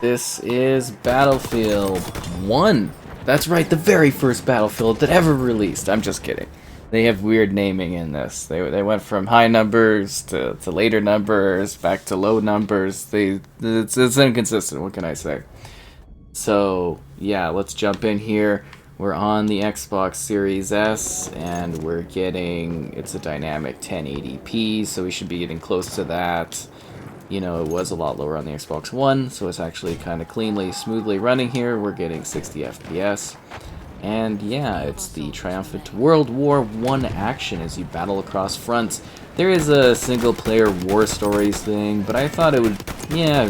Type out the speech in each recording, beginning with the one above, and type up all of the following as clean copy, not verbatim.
This is Battlefield 1. That's right, the very first Battlefield that ever released. I'm just kidding. They have weird naming in this. They went from high numbers to later numbers, back to low numbers. It's inconsistent, what can I say? So, yeah, let's jump in here. We're on the Xbox Series S, and we're getting, it's a dynamic 1080p, so we should be getting close to that. You know, it was a lot lower on the Xbox One, so it's actually kind of cleanly, smoothly running here. We're getting 60 FPS. And yeah, it's the triumphant World War I action as you battle across fronts. There is a single-player war stories thing, but I thought it would, yeah,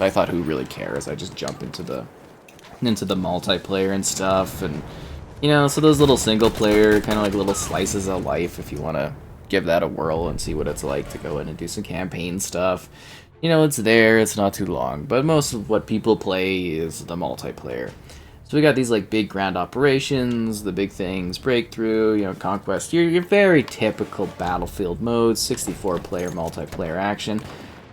I thought who really cares? I just jump into the multiplayer and stuff, and you know, so those little single-player, kind of like little slices of life, if you want to give that a whirl and see what it's like to go in and do some campaign stuff. You know, it's there, it's not too long, but most of what people play is the multiplayer. So we got these like big grand operations, the big things, breakthrough, you know, conquest, your very typical Battlefield modes, 64-player multiplayer action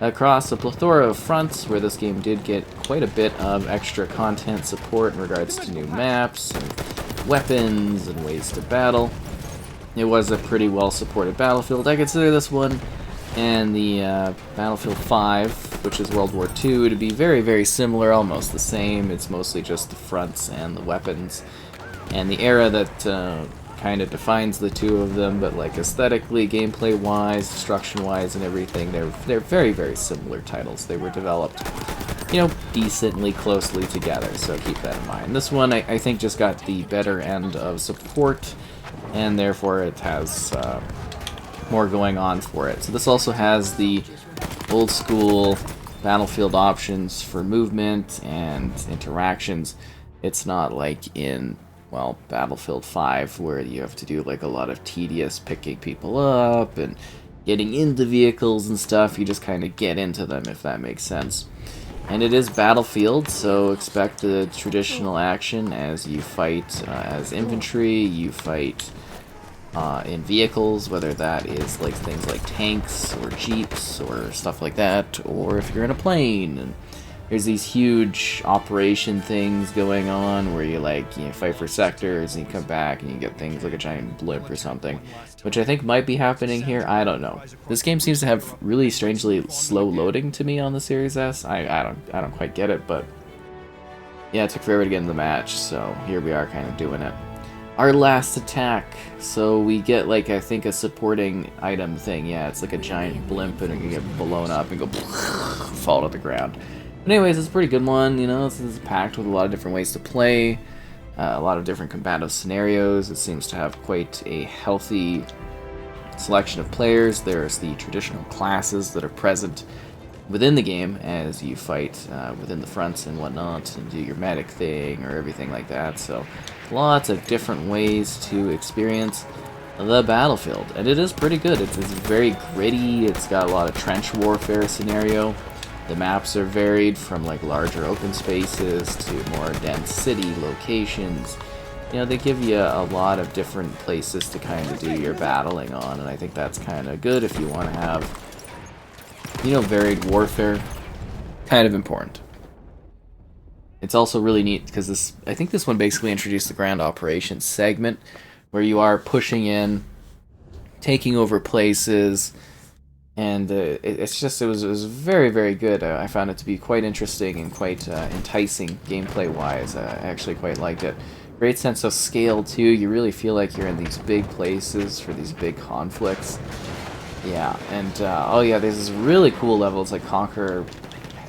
across a plethora of fronts, where this game did get quite a bit of extra content support in regards to new maps and weapons and ways to battle. It was a pretty well-supported Battlefield. I consider this one and the Battlefield 5, which is World War II, to be very, very similar, almost the same. It's mostly just the fronts and the weapons. And the era that kind of defines the two of them, but like aesthetically, gameplay-wise, destruction-wise, and everything, they're very, very similar titles. They were developed, you know, decently closely together, so keep that in mind. This one, I think, just got the better end of support, and therefore it has more going on for it. So this also has the old school Battlefield options for movement and interactions. It's not like in, well, Battlefield 5, where you have to do like a lot of tedious picking people up and getting into vehicles and stuff. You just kind of get into them, if that makes sense. And it is Battlefield, so expect the traditional action as you fight as infantry, you fight in vehicles, whether that is like things like tanks or jeeps or stuff like that, or if you're in a plane. And there's these huge operation things going on where you like, you know, fight for sectors and you come back and you get things like a giant blimp or something, which I think might be happening here. I don't know. This game seems to have really strangely slow loading to me on the Series S. I don't quite get it, but yeah, it took forever to get in the match, so here we are kind of doing it. Our last attack. So we get like, I think, a supporting item thing. Yeah, it's like a giant blimp and it can get blown up and go fall to the ground. But anyways, it's a pretty good one. You know, this is packed with a lot of different ways to play, a lot of different combative scenarios. It seems to have quite a healthy selection of players. There's the traditional classes that are present within the game as you fight within the fronts and whatnot, and do your medic thing or everything like that. So lots of different ways to experience the Battlefield, and it is pretty good. It's very gritty. It's got a lot of trench warfare scenario. The maps are varied from like larger open spaces to more dense city locations. You know, they give you a lot of different places to kind of do your battling on, and I think that's kind of good if you want to have, you know, varied warfare. Kind of important. It's also really neat because I think this one basically introduced the Grand Operations segment, where you are pushing in, taking over places, and it was very, very good. I found it to be quite interesting and quite enticing gameplay-wise. I actually quite liked it. Great sense of scale, too. You really feel like you're in these big places for these big conflicts. Yeah, and oh yeah, there's this really cool level. It's like Conquer,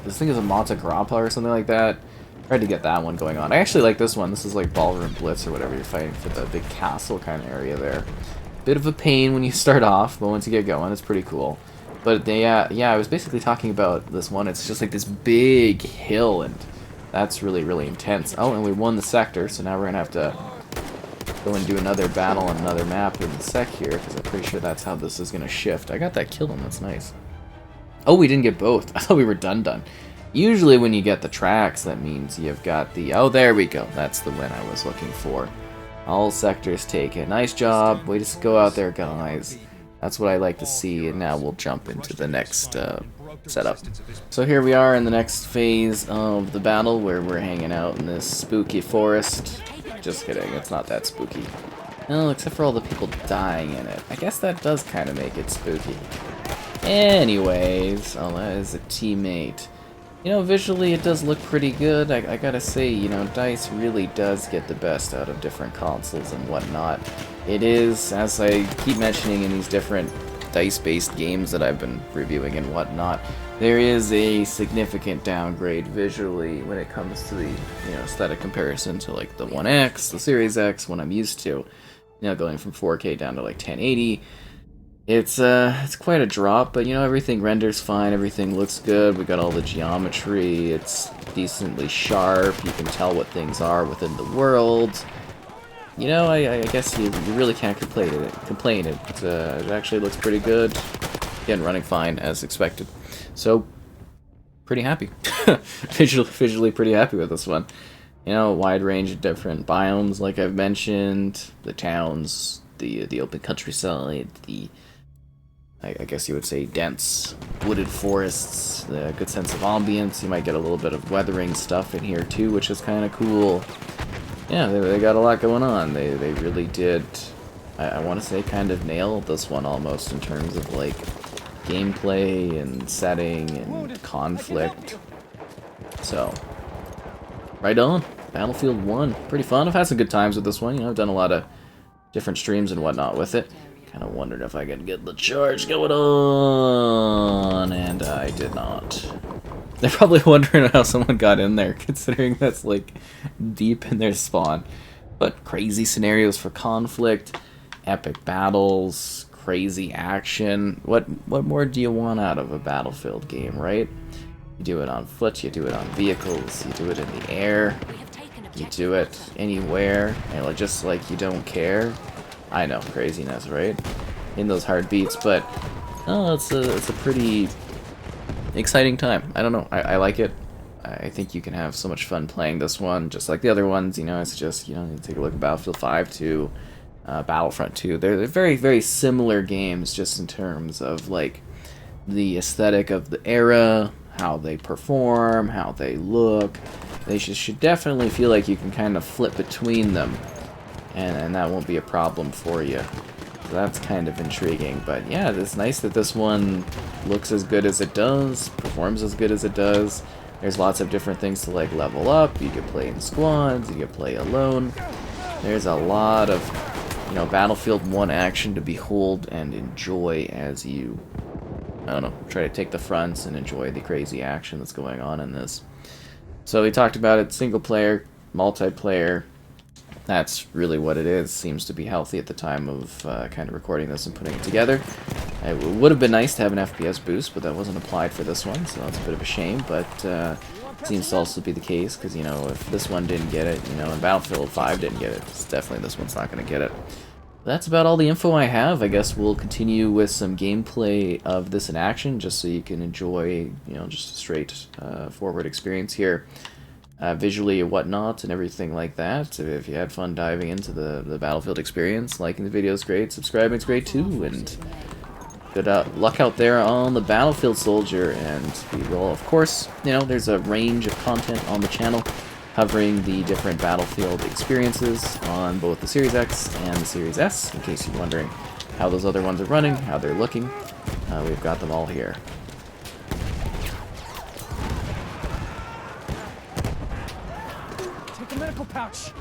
this thing is a Monte Grappa or something like that. Tried to get that one going on. I actually like this one. This is like Ballroom Blitz or whatever. You're fighting for the big castle kind of area there. Bit of a pain when you start off, but once you get going, it's pretty cool. But they, yeah, I was basically talking about this one. It's just like this big hill, and that's really, really intense. Oh, and we won the sector, so now we're gonna have to go and do another battle on another map in the sec here, because I'm pretty sure that's how this is gonna shift. I got that kill him. That's nice. Oh, we didn't get both. I thought we were done. Usually when you get the tracks, that means you've got the... Oh, there we go. That's the win I was looking for. All sectors taken. Nice job. Way to go out there, guys. That's what I like to see, and now we'll jump into the next setup. So here we are in the next phase of the battle where we're hanging out in this spooky forest. Just kidding, it's not that spooky. No, except for all the people dying in it. I guess that does kind of make it spooky. Anyways, oh, that is a teammate. You know, visually it does look pretty good. I gotta say, you know, DICE really does get the best out of different consoles and whatnot. It is, as I keep mentioning in these different DICE-based games that I've been reviewing and whatnot, there is a significant downgrade visually when it comes to the, you know, aesthetic comparison to like the One X, the Series X, what I'm used to. You know, going from 4K down to like 1080. It's quite a drop, but you know, everything renders fine, everything looks good, we got all the geometry, it's decently sharp, you can tell what things are within the world. You know, I guess you really can't complain. It actually looks pretty good. Again, running fine as expected. So, pretty happy. Visually pretty happy with this one. You know, a wide range of different biomes, like I've mentioned, the towns, the open countryside, the I guess you would say dense wooded forests, a good sense of ambience. You might get a little bit of weathering stuff in here too, which is kind of cool. Yeah, they got a lot going on. They really did, I want to say, kind of nail this one almost in terms of like gameplay and setting and conflict. So, right on. Battlefield 1. Pretty fun. I've had some good times with this one. You know, I've done a lot of different streams and whatnot with it. Kind of wondered if I could get the charge going on, and I did not. They're probably wondering how someone got in there, considering that's like deep in their spawn. But crazy scenarios for conflict, epic battles, crazy action. What more do you want out of a Battlefield game, right? You do it on foot, you do it on vehicles, you do it in the air, you do it anywhere, and just like you don't care. I know, craziness, right? In those hard beats, but oh, it's a pretty exciting time. I don't know, I like it. I think you can have so much fun playing this one, just like the other ones. You know, it's just, you know, you take a look at Battlefield 5 to Battlefront 2. They're very, very similar games, just in terms of like the aesthetic of the era, how they perform, how they look. They should definitely feel like you can kind of flip between them. And that won't be a problem for you. So that's kind of intriguing. But yeah, it's nice that this one looks as good as it does, performs as good as it does. There's lots of different things to like level up. You can play in squads, you can play alone. There's a lot of, you know, Battlefield 1 action to behold and enjoy as you, I don't know, try to take the fronts and enjoy the crazy action that's going on in this. So we talked about it, single player, multiplayer. That's really what it is. Seems to be healthy at the time of kind of recording this and putting it together. It would have been nice to have an FPS boost, but that wasn't applied for this one, so that's a bit of a shame. But seems to also be the case, because, you know, if this one didn't get it, you know, and Battlefield 5 didn't get it, it's definitely this one's not going to get it. That's about all the info I have. I guess we'll continue with some gameplay of this in action, just so you can enjoy, you know, just a straight forward experience here. Visually and whatnot and everything like that. So if you had fun diving into the Battlefield experience, liking the video is great, subscribing is great too, and good luck out there on the Battlefield Soldier. And we will, of course, you know, there's a range of content on the channel covering the different Battlefield experiences on both the Series X and the Series S, in case you're wondering how those other ones are running, how they're looking. We've got them all here. Take a medical pouch.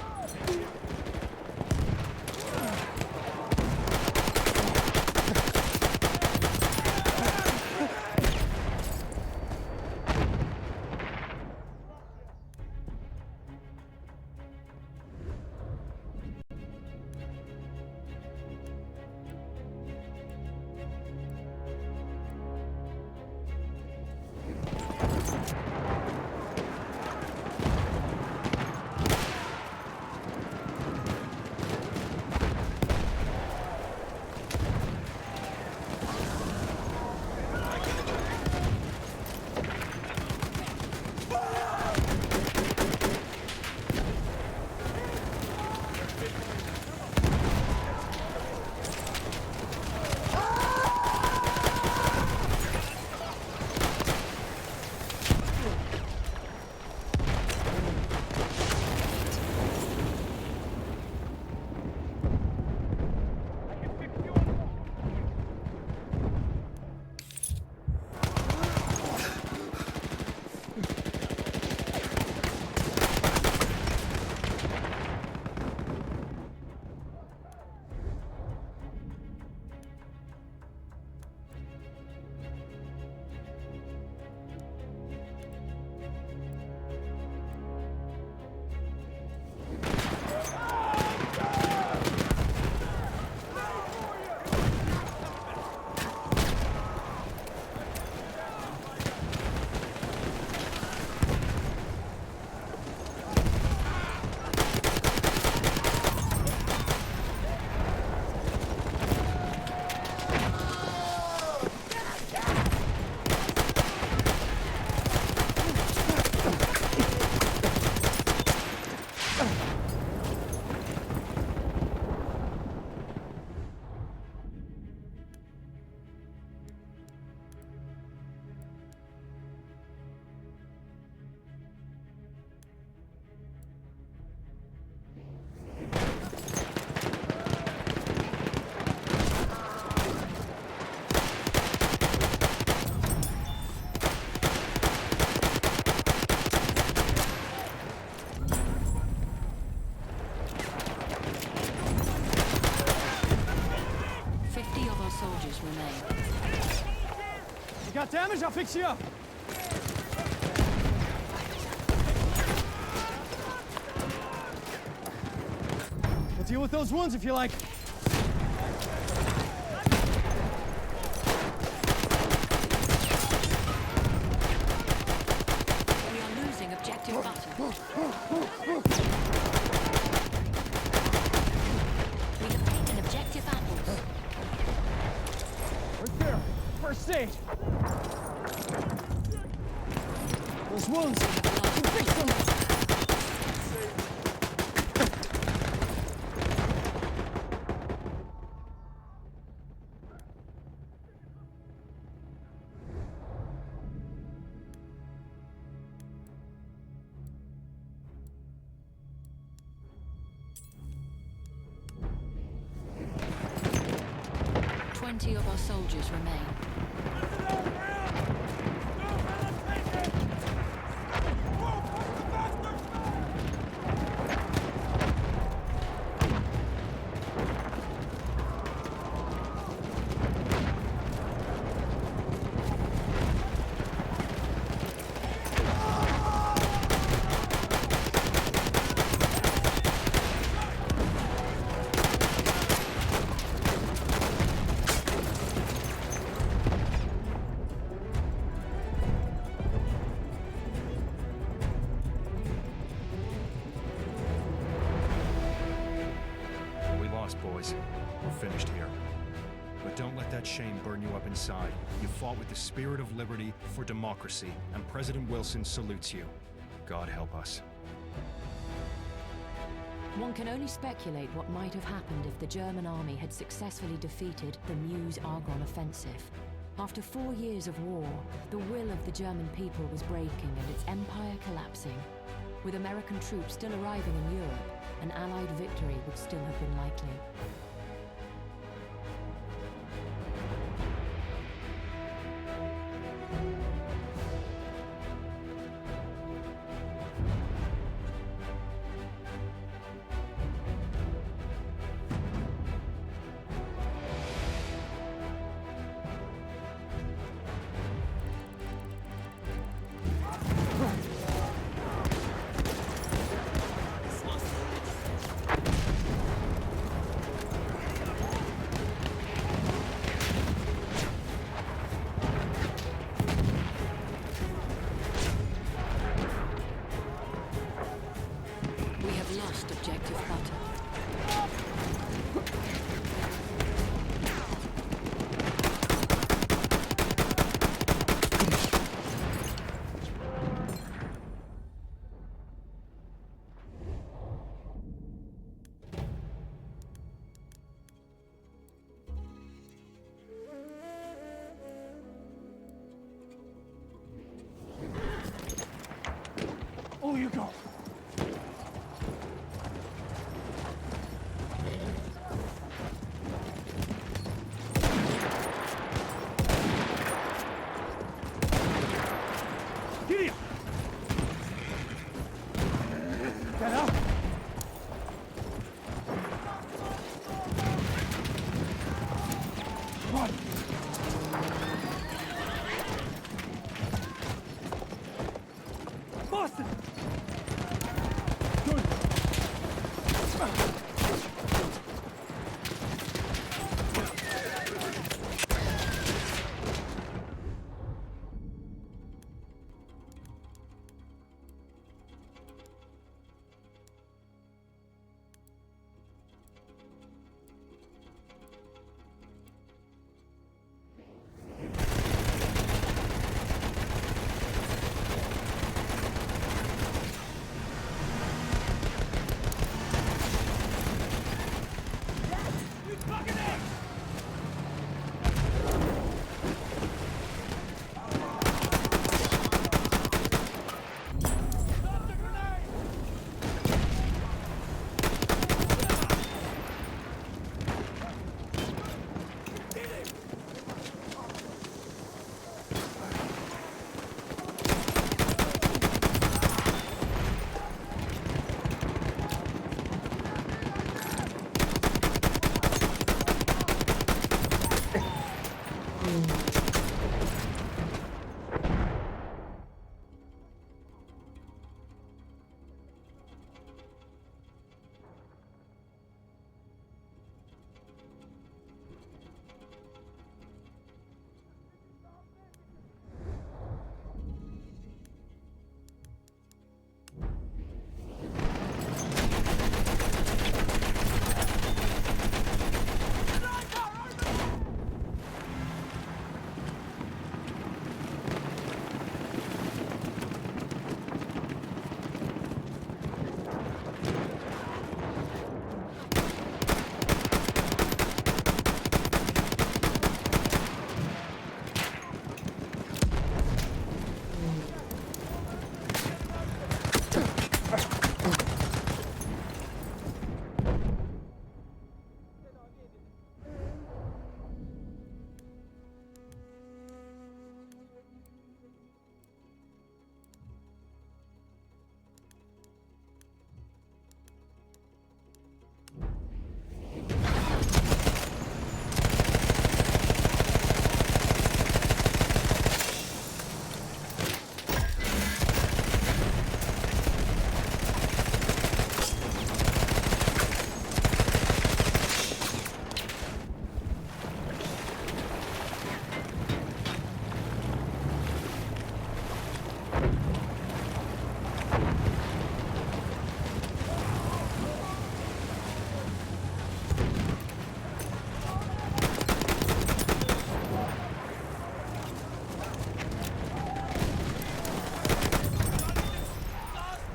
got damage? I'll fix you up. We'll deal with those wounds if you like. We are losing objective butter. We have taken objective apples. Right there. First aid. Those wounds. Fix them. 20 of our soldiers remain. Boys, we're finished here. But don't let that shame burn you up inside. You fought with the spirit of liberty for democracy, and President Wilson salutes you. God help us. One can only speculate what might have happened if the German army had successfully defeated the Meuse-Argonne offensive. After 4 years of war, the will of the German people was breaking and its empire collapsing. With American troops still arriving in Europe, an Allied victory would still have been likely. Lost objective butter. Oh, you go. Get out! Run! Boston! Good!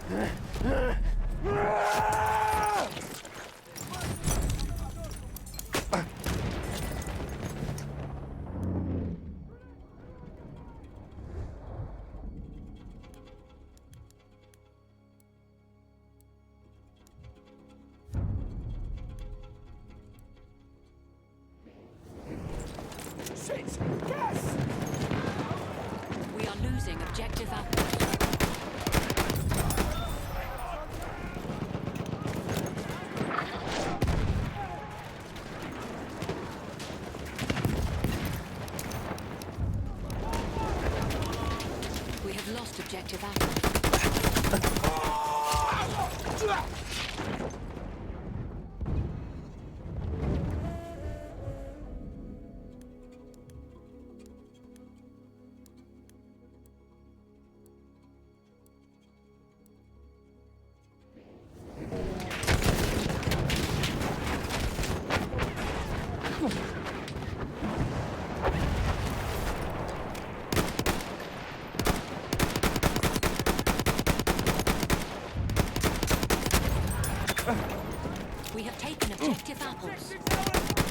Shit! Gas! We are losing objective apples. We have lost objective apples. We have taken objective apples.